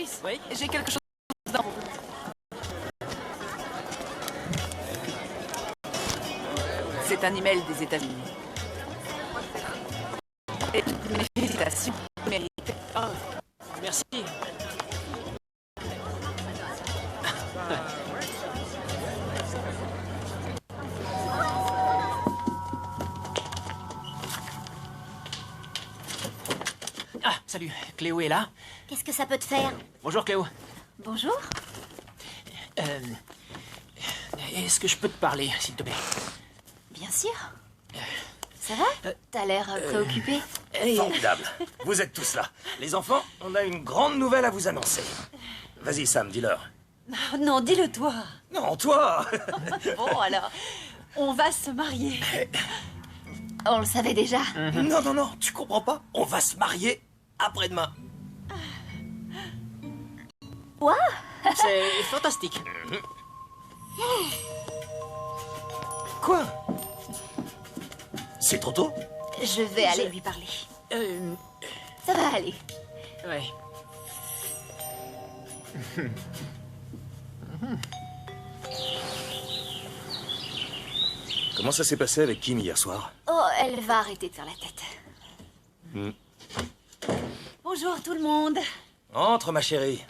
Lewis, Oui. j'ai quelque chose dans vous. C'est un email des États-Unis. Et mes félicitations méritées. Ah, merci. Ah, salut. Cléo est là. Qu'est-ce que ça peut te faire? Bonjour Cléo. Bonjour. Euh, Est-ce que je peux te parler, s'il te plaît? Bien sûr. Ça va? T'as l'air préoccupé. Formidable. Vous êtes tous là. Les enfants, on a une grande nouvelle à vous annoncer. Vas-y, Sam, dis-leur. Oh non, dis-le toi. Non, toi. Bon, alors, on va se marier. On le savait déjà. Non, non, non, tu comprends pas. On va se marier après-demain. Quoi? C'est fantastique. Quoi? C'est trop tôt? Je vais aller lui parler. Ça va aller. Ouais. Comment ça s'est passé avec Kim hier soir? Oh, elle va arrêter de faire la tête. Bonjour tout le monde. Entre, ma chérie.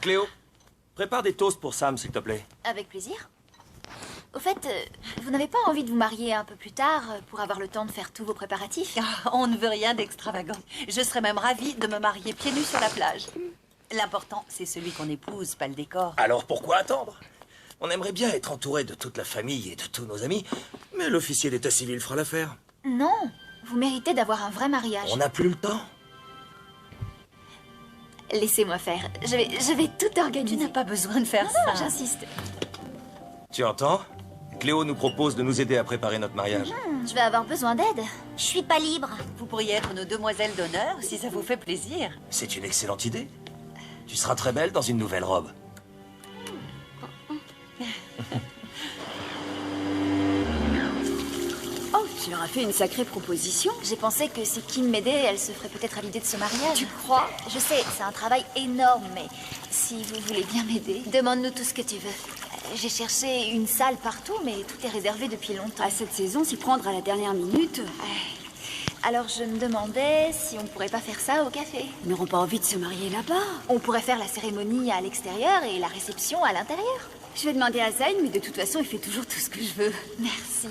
Cléo, prépare des toasts pour Sam, s'il te plaît. Avec plaisir. Au fait, vous n'avez pas envie de vous marier un peu plus tard pour avoir le temps de faire tous vos préparatifs? Ah, on ne veut rien d'extravagant. Je serais même ravie de me marier pieds nus sur la plage. L'important, c'est celui qu'on épouse, pas le décor. Alors pourquoi attendre? On aimerait bien être entouré de toute la famille et de tous nos amis, mais l'officier d'état civil fera l'affaire. Non, vous méritez d'avoir un vrai mariage. On n'a plus le temps. Laissez-moi faire. Je vais tout Tu organiser. n'as pas besoin de faire Non, ça. j'insiste. Tu entends? Cléo nous propose de nous aider à préparer notre mariage. Je vais avoir besoin d'aide. Je suis pas libre. Vous pourriez être nos demoiselles d'honneur si ça vous fait plaisir. C'est une excellente idée. Tu seras très belle dans une nouvelle robe. Oh, tu leur as fait une sacrée proposition. J'ai pensé que si Kim m'aidait, elle se ferait peut-être à l'idée de ce mariage. Tu crois? Je sais, c'est un travail énorme, mais si vous voulez bien m'aider, demande-nous tout ce que tu veux. J'ai cherché une salle partout, mais tout est réservé depuis longtemps. À cette saison, s'y prendre à la dernière minute, Alors je me demandais si on pourrait pas faire ça au café. ils n'auront pas envie de se marier là-bas. On pourrait faire la cérémonie à l'extérieur et la réception à l'intérieur. Je vais demander à Zayn, mais de toute façon, il fait toujours tout ce que je veux. Merci.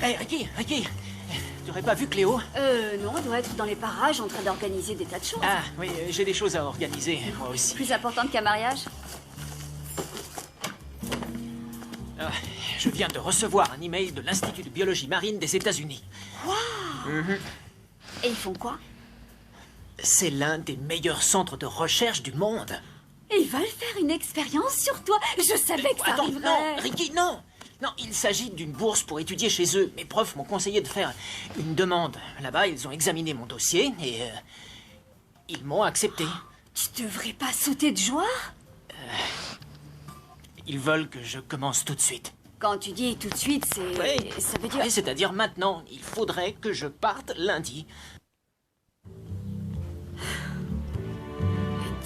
Hé, Ricky, tu aurais pas vu Cléo? Non, on doit être dans les parages en train d'organiser des tas de choses. Ah, oui, j'ai des choses à organiser, moi aussi. Plus importante qu'un mariage? Ah, je viens de recevoir un email de l'Institut de biologie marine des États-Unis. Et ils font quoi? C'est l'un des meilleurs centres de recherche du monde. Et ils veulent faire une expérience sur toi. Je savais que ça Attends, arriverait. non, Ricky, non! Non, il s'agit d'une bourse pour étudier chez eux. Mes profs m'ont conseillé de faire une demande. Là-bas, ils ont examiné mon dossier et ils m'ont accepté. Tu devrais pas sauter de joie? Ils veulent que je commence tout de suite. Quand tu dis tout de suite, c'est... Oui. Ça veut dire... Oui, c'est-à-dire maintenant. Il faudrait que je parte lundi.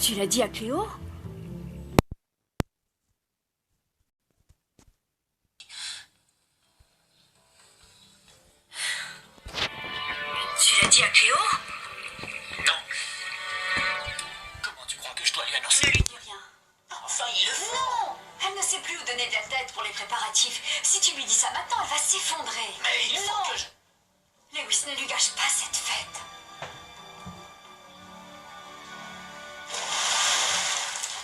Tu l'as dit à Cléo? Tu l'as dit à Cléo? Non. Comment tu crois que je dois lui annoncer? Ne lui dis rien. Enfin, il le faut. Non! Elle ne sait plus où donner de la tête pour les préparatifs. Si tu lui dis ça maintenant, elle va s'effondrer. Mais il faut Non. que je... Lewis, ne lui gâche pas cette fête.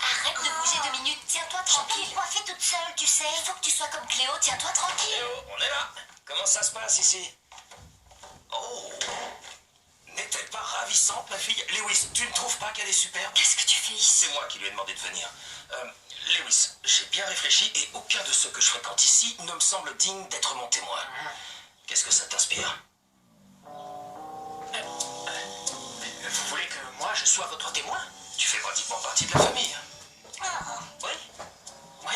Arrête de bouger 2 minutes, tiens-toi tranquille. Je peux me coiffer toute seule, tu sais. Il faut que tu sois comme Cléo, tiens-toi tranquille. Cléo, on est là. Comment ça se passe ici? Oh! N'est-elle pas ravissante, ma fille? Lewis, tu ne trouves pas qu'elle est superbe? Qu'est-ce que tu fais ici? C'est moi qui lui ai demandé de venir. Lewis, j'ai bien réfléchi et aucun de ceux que je fréquente ici ne me semble digne d'être mon témoin. Qu'est-ce que ça t'inspire? Vous voulez que moi, je sois votre témoin? Tu fais pratiquement partie de la famille. Oui. Oui.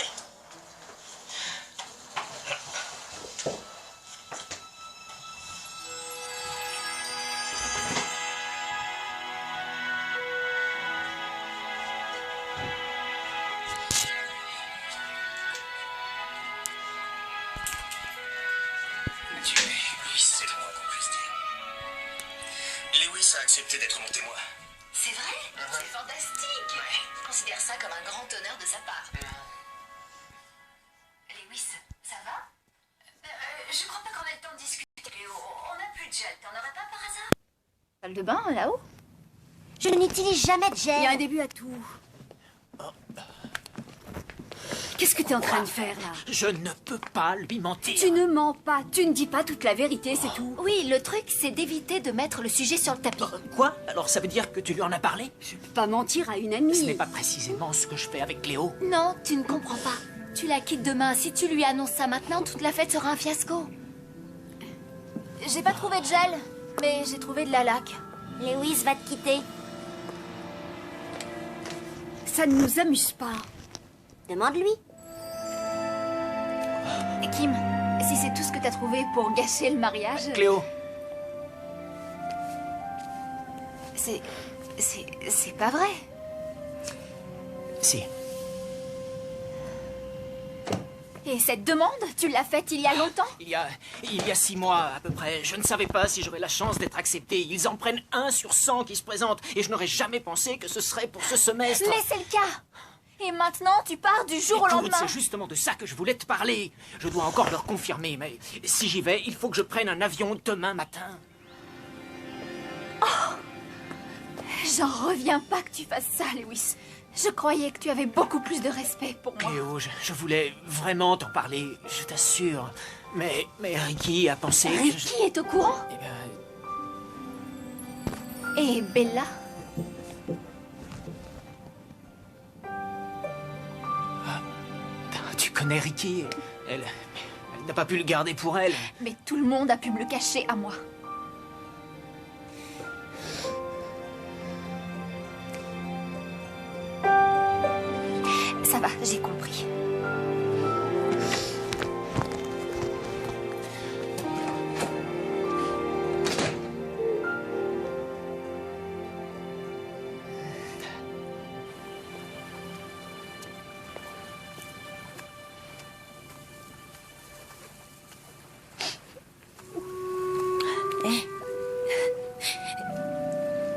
accepté d'être mon témoin. C'est vrai? C'est fantastique. Je considère ça comme un grand honneur de sa part. Lewis, ça va? Je crois pas qu'on ait le temps de discuter, Léo. On n'a plus de gel. T'en aurais pas par hasard? Salle de bain, là-haut? Je n'utilise jamais de Il y a un gel. début à tout. Qu'est-ce que t'es en train de faire, là? Je ne peux pas lui mentir. Tu ne mens pas. Tu ne dis pas toute la vérité, c'est tout. Oui, le truc, c'est d'éviter de mettre le sujet sur le tapis. Quoi? Alors ça veut dire que tu lui en as parlé? Je peux pas mentir à une amie. Ce n'est pas précisément ce que je fais avec Léo. Non, tu ne comprends pas. Tu la quittes demain. Si tu lui annonces ça maintenant, toute la fête sera un fiasco. J'ai pas trouvé de gel, mais j'ai trouvé de la laque. Lewis va te quitter. Ça ne nous amuse pas. Demande-lui. Kim, si c'est tout ce que t'as trouvé pour gâcher le mariage... Cléo, C'est pas vrai. si. Et cette demande, tu l'as faite il y a longtemps? Il y a 6 mois à peu près, je ne savais pas si j'aurais la chance d'être accepté. Ils en prennent 1 sur 100 qui se présentent et je n'aurais jamais pensé que ce serait pour ce semestre. Mais c'est le cas. Et maintenant, tu pars du jour au Écoute, lendemain. c'est justement de ça que je voulais te parler. Je dois encore leur confirmer, mais si j'y vais, il faut que je prenne un avion demain matin. J'en reviens pas que tu fasses ça, Lewis. Je croyais que tu avais beaucoup plus de respect pour moi. Cléo, je voulais vraiment t'en parler, je t'assure. Mais Ricky a pensé... que je- Ricky est au courant? Eh ben, Et Bella? tu connais Ricky, elle n'a pas pu le garder pour elle. Mais tout le monde a pu me le cacher à moi. Ça va, j'ai compris.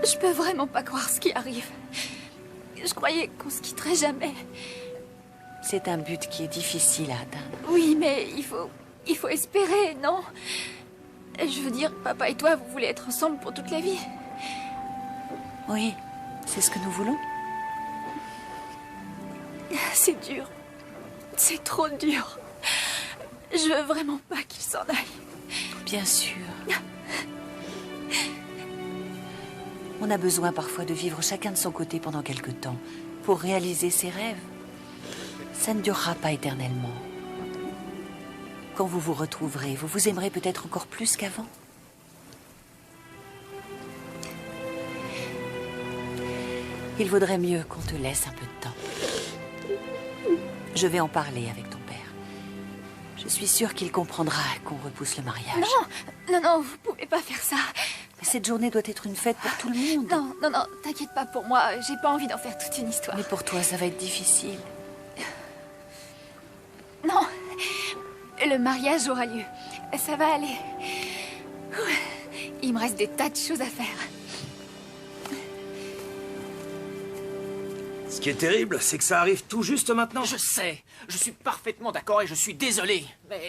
Je peux vraiment pas croire ce qui arrive. Je croyais qu'on se quitterait jamais. C'est un but qui est difficile à atteindre. Oui, mais il faut espérer, non? Je veux dire, papa et toi, vous voulez être ensemble pour toute la vie. Oui, c'est ce que nous voulons. C'est dur. C'est trop dur. Je veux vraiment pas qu'il s'en aille. Bien sûr. On a besoin parfois de vivre chacun de son côté pendant quelque temps pour réaliser ses rêves. Ça ne durera pas éternellement. Quand vous vous retrouverez, vous vous aimerez peut-être encore plus qu'avant. Il vaudrait mieux qu'on te laisse un peu de temps. Je vais en parler avec ton père. Je suis sûre qu'il comprendra qu'on repousse le mariage. Non, vous pouvez pas faire ça. Mais cette journée doit être une fête pour tout le monde. Non, t'inquiète pas pour moi. J'ai pas envie d'en faire toute une histoire. Mais pour toi, ça va être difficile. Non, le mariage aura lieu. Ça va aller. Il me reste des tas de choses à faire. Ce qui est terrible, c'est que ça arrive tout juste maintenant. Je sais, je suis parfaitement d'accord et je suis désolé. Mais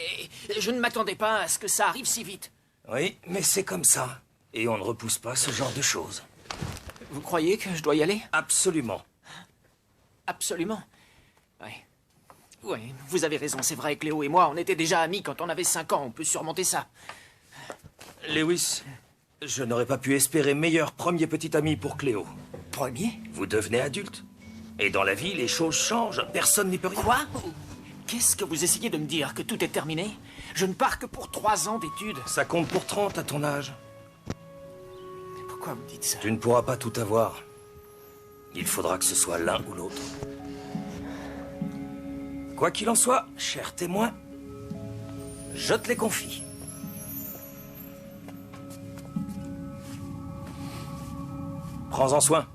je ne m'attendais pas à ce que ça arrive si vite. Oui, mais c'est comme ça. Et on ne repousse pas ce genre de choses. Vous croyez que je dois y aller? Absolument. Absolument. Oui, vous avez raison, c'est vrai, Cléo et moi, on était déjà amis quand on avait 5 ans, on peut surmonter ça. Lewis, je n'aurais pas pu espérer meilleur premier petit ami pour Cléo. Premier? Vous devenez adulte. Et dans la vie, les choses changent. Personne n'y peut rien. Quoi? Qu'est-ce que vous essayez de me dire? Que tout est terminé? Je ne pars que pour 3 ans d'études. Ça compte pour 30 à ton âge. Pourquoi vous dites ça? Tu ne pourras pas tout avoir. Il faudra que ce soit l'un ou l'autre. Quoi qu'il en soit, cher témoin, je te les confie. Prends-en soin.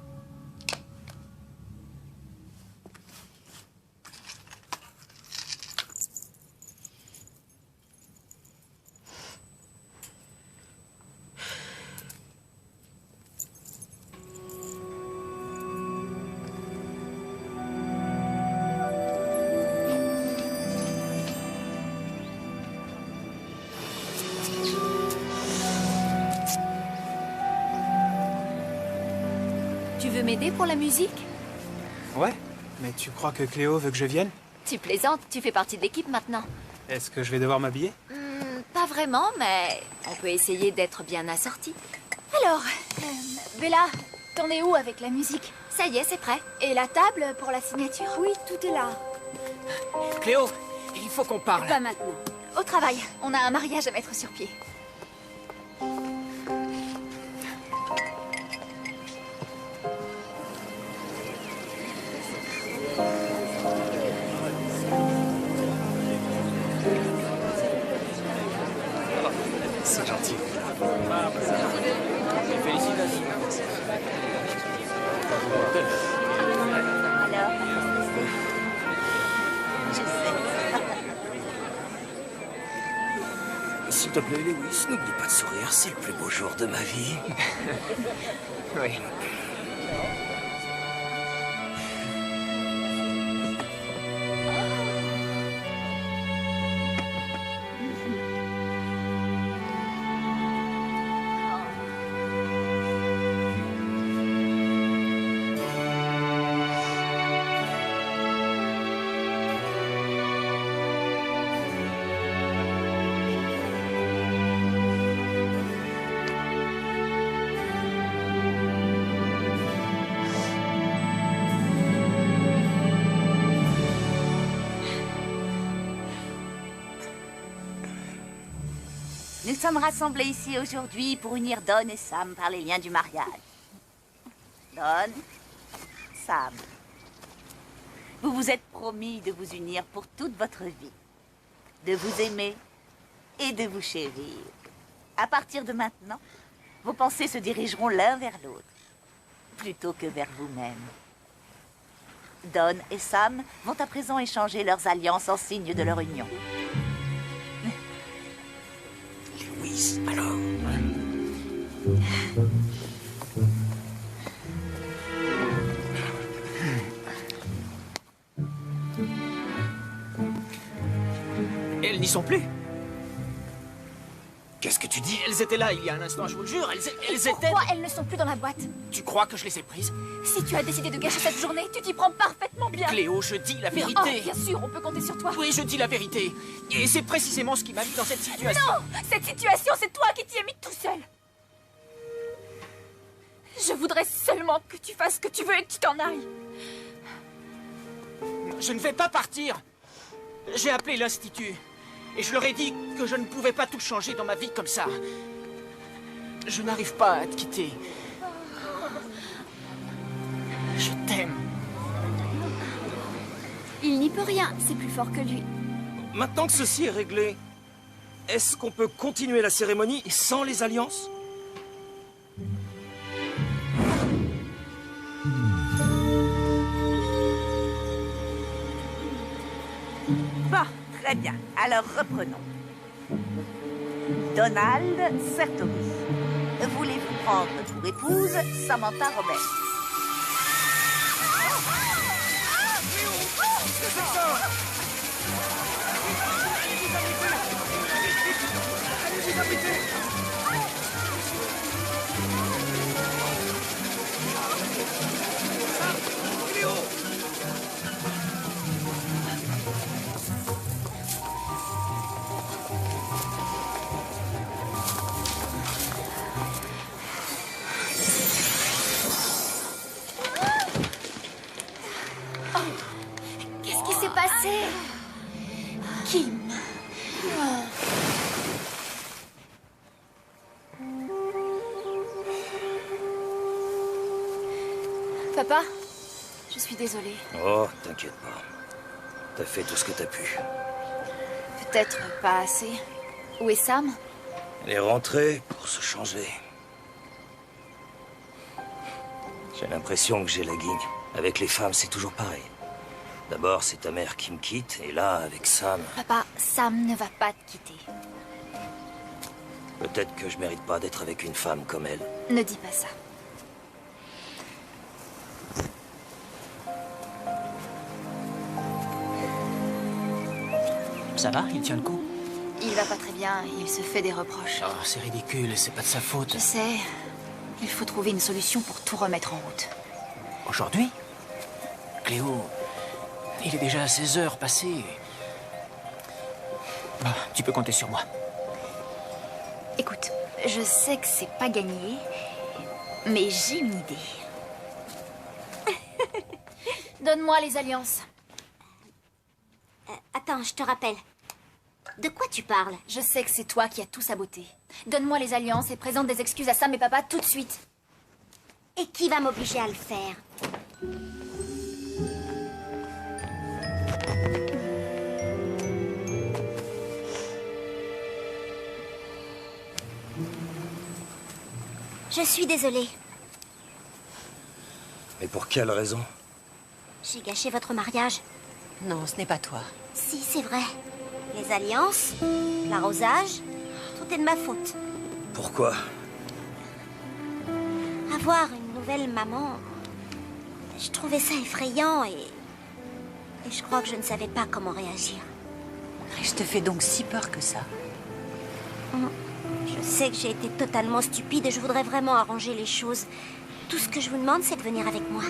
veux m'aider pour la musique? Ouais, mais tu crois que Cléo veut que je vienne? Tu plaisantes, tu fais partie de l'équipe maintenant. Est-ce que je vais devoir m'habiller? Pas vraiment, mais on peut essayer d'être bien assorti. Alors, Bella, t'en es où avec la musique? Ça y est, c'est prêt. Et la table pour la signature? Oui, tout est là. Cléo, il faut qu'on parle. Pas maintenant. Au travail, on a un mariage à mettre sur pied. C'est gentil. Félicitations. Alors, je sais. S'il te plaît, Lewis, n'oublie pas de sourire. C'est le plus beau jour de ma vie. Oui. Nous sommes rassemblés ici aujourd'hui pour unir Don et Sam par les liens du mariage. Don, Sam, vous vous êtes promis de vous unir pour toute votre vie, de vous aimer et de vous chérir. À partir de maintenant, vos pensées se dirigeront l'un vers l'autre, plutôt que vers vous-même. Don et Sam vont à présent échanger leurs alliances en signe de leur union. Lewis, alors. Elles n'y sont plus. Qu'est-ce que tu dis? Elles étaient là il y a un instant, je vous le jure. Elles étaient... Pourquoi elles ne sont plus dans la boîte? Tu crois que je les ai prises? Si tu as décidé de gâcher cette journée, tu t'y prends parfaitement bien. Cléo, je dis la Oh, vérité. bien sûr, on peut compter sur toi. Oui, je dis la vérité. Et c'est précisément ce qui m'a mis dans cette situation. Non, cette situation, c'est toi qui t'y es mis tout seul. Je voudrais seulement que tu fasses ce que tu veux et que tu t'en ailles. Je ne vais pas partir. J'ai appelé l'institut. Et je leur ai dit que je ne pouvais pas tout changer dans ma vie comme ça. Je n'arrive pas à te quitter. Je t'aime. Il n'y peut rien, c'est plus fort que lui. Maintenant que ceci est réglé, est-ce qu'on peut continuer la cérémonie sans les alliances? Bon, très bien. Alors reprenons. Donald Sertoris, voulez-vous prendre pour épouse Samantha Roberts? Qu'est-ce qui s'est passé? Kim. Papa, je suis désolée. Oh, t'inquiète pas. T'as fait tout ce que t'as pu. Peut-être pas assez. Où est Sam? Elle est rentrée pour se changer. J'ai l'impression que j'ai la guigne. Avec les femmes, c'est toujours pareil. D'abord, c'est ta mère qui me quitte, et là, avec Sam... Papa, Sam ne va pas te quitter. Peut-être que je mérite pas d'être avec une femme comme elle. Ne dis pas ça. Ça va? Il tient le coup? Il va pas très bien, il se fait des reproches. Oh, c'est ridicule, c'est pas de sa faute. Je sais. Il faut trouver une solution pour tout remettre en route. Aujourd'hui? Cléo, il est déjà 16 heures passées. Bah, tu peux compter sur moi. Écoute, je sais que c'est pas gagné, mais j'ai une idée. Donne-moi les alliances. Attends, je te rappelle. De quoi tu parles? Je sais que c'est toi qui as tout saboté. Donne-moi les alliances et présente des excuses à Sam et papa tout de suite. Et qui va m'obliger à le faire? Je suis désolée. Mais pour quelle raison? J'ai gâché votre mariage. Non, ce n'est pas toi. Si, c'est vrai. Les alliances, l'arrosage, tout est de ma faute. Pourquoi? Avoir une nouvelle maman, je trouvais ça effrayant et je crois que je ne savais pas comment réagir. Je te fais donc si peur que ça. Je sais que j'ai été totalement stupide et je voudrais vraiment arranger les choses. Tout ce que je vous demande, c'est de venir avec moi.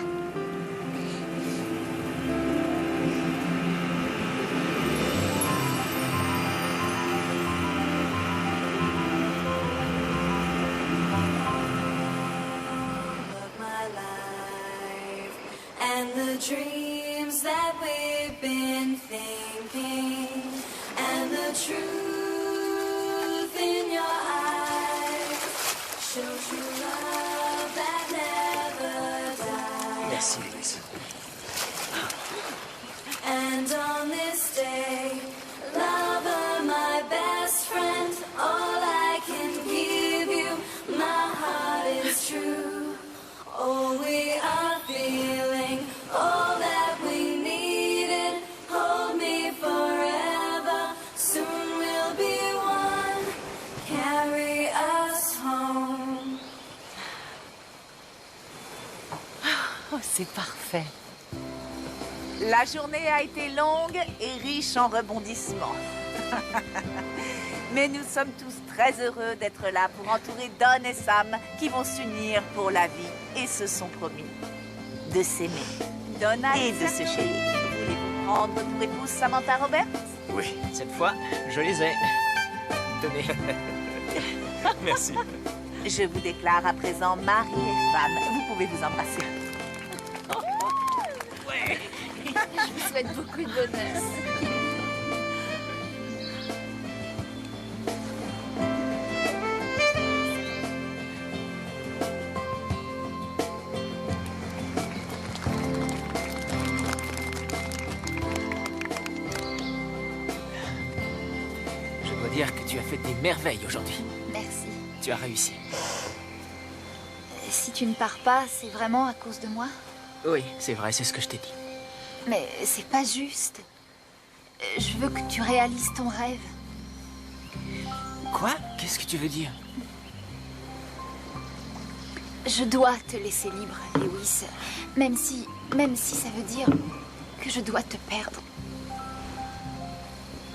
And the dreams that we've been thinking, and the truth in your eyes, show true love that never dies. Merci, Lewis. And on this day, lover, my best friend, all I can give you, my heart is true. Oh, we are feeling all that we needed. Hold me forever. Soon we'll be one. Carry us home. Oh, c'est parfait. La journée a été longue et riche en rebondissements. Mais nous sommes tous très heureux d'être là pour entourer Don et Sam qui vont s'unir pour la vie et se sont promis de s'aimer. Donna et de se chérir. Voulez-vous prendre pour épouse Samantha Roberts? Oui, cette fois, je les ai. Tenez. Merci. Je vous déclare à présent mari et femme. Vous pouvez vous embrasser. Je vous souhaite beaucoup de bonheur. Je dois dire que tu as fait des merveilles aujourd'hui. Merci. Tu as réussi. Si tu ne pars pas, c'est vraiment à cause de moi? Oui, c'est vrai, c'est ce que je t'ai dit. Mais c'est pas juste. Je veux que tu réalises ton rêve. Quoi? Qu'est-ce que tu veux dire? Je dois te laisser libre, Lewis. Même si ça veut dire que je dois te perdre.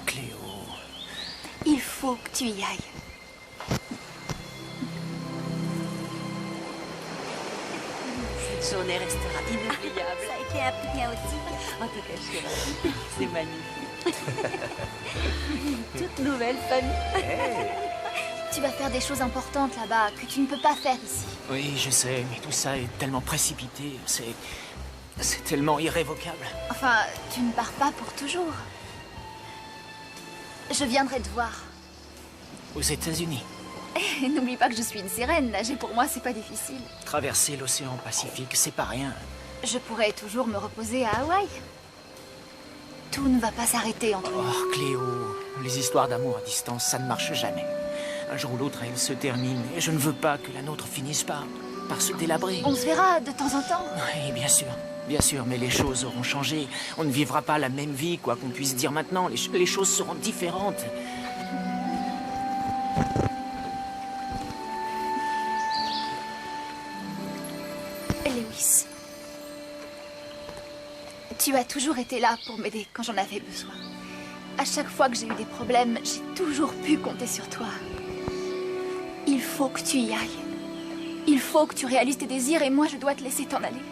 Cléo... Il faut que tu y ailles. Cette journée restera inoubliable. Ça a été un peu chaotique. En tout cas, chérie, c'est magnifique. Une toute nouvelle famille. Tu vas faire des choses importantes là-bas que tu ne peux pas faire ici. Oui, je sais, mais tout ça est tellement précipité. C'est tellement irrévocable. Enfin, tu ne pars pas pour toujours. Je viendrai te voir. Aux États-Unis, Et n'oublie pas que je suis une sirène. Nager pour moi, c'est pas difficile. traverser l'océan Pacifique, c'est pas rien. Je pourrais toujours me reposer à Hawaï. Tout ne va pas s'arrêter entre nous. Oh, Cléo, les histoires d'amour à distance, ça ne marche jamais. Un jour ou l'autre, elles se terminent, et je ne veux pas que la nôtre finisse par se délabrer. On se verra de temps en temps. Oui, bien sûr, mais les choses auront changé. On ne vivra pas la même vie, quoi qu'on puisse dire maintenant. Les choses seront différentes. Lewis, tu as toujours été là pour m'aider quand j'en avais besoin. À chaque fois que j'ai eu des problèmes, j'ai toujours pu compter sur toi. Il faut que tu y ailles. Il faut que tu réalises tes désirs et moi, je dois te laisser t'en aller.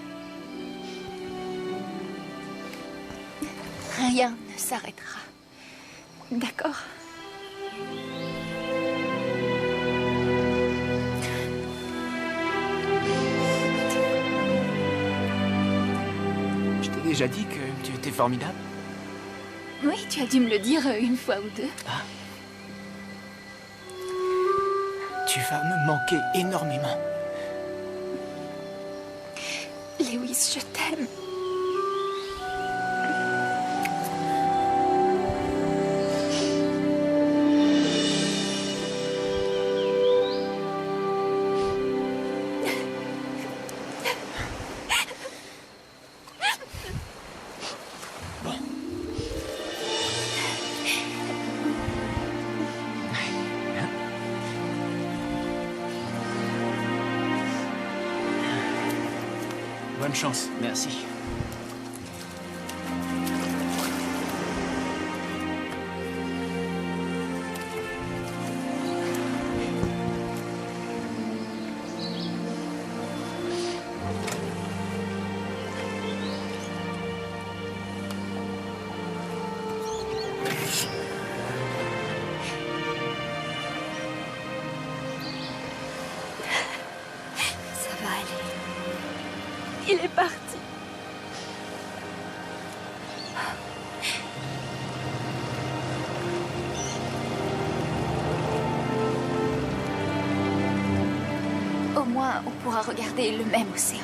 rien ne s'arrêtera. D'accord? Je t'ai déjà dit que tu étais formidable. Oui, tu as dû me le dire une fois ou deux. Ah. Tu vas me manquer énormément. Lewis, je t'aime. Bonne chance. Merci. Ça va aller. Il est parti. Au moins, on pourra regarder le même océan.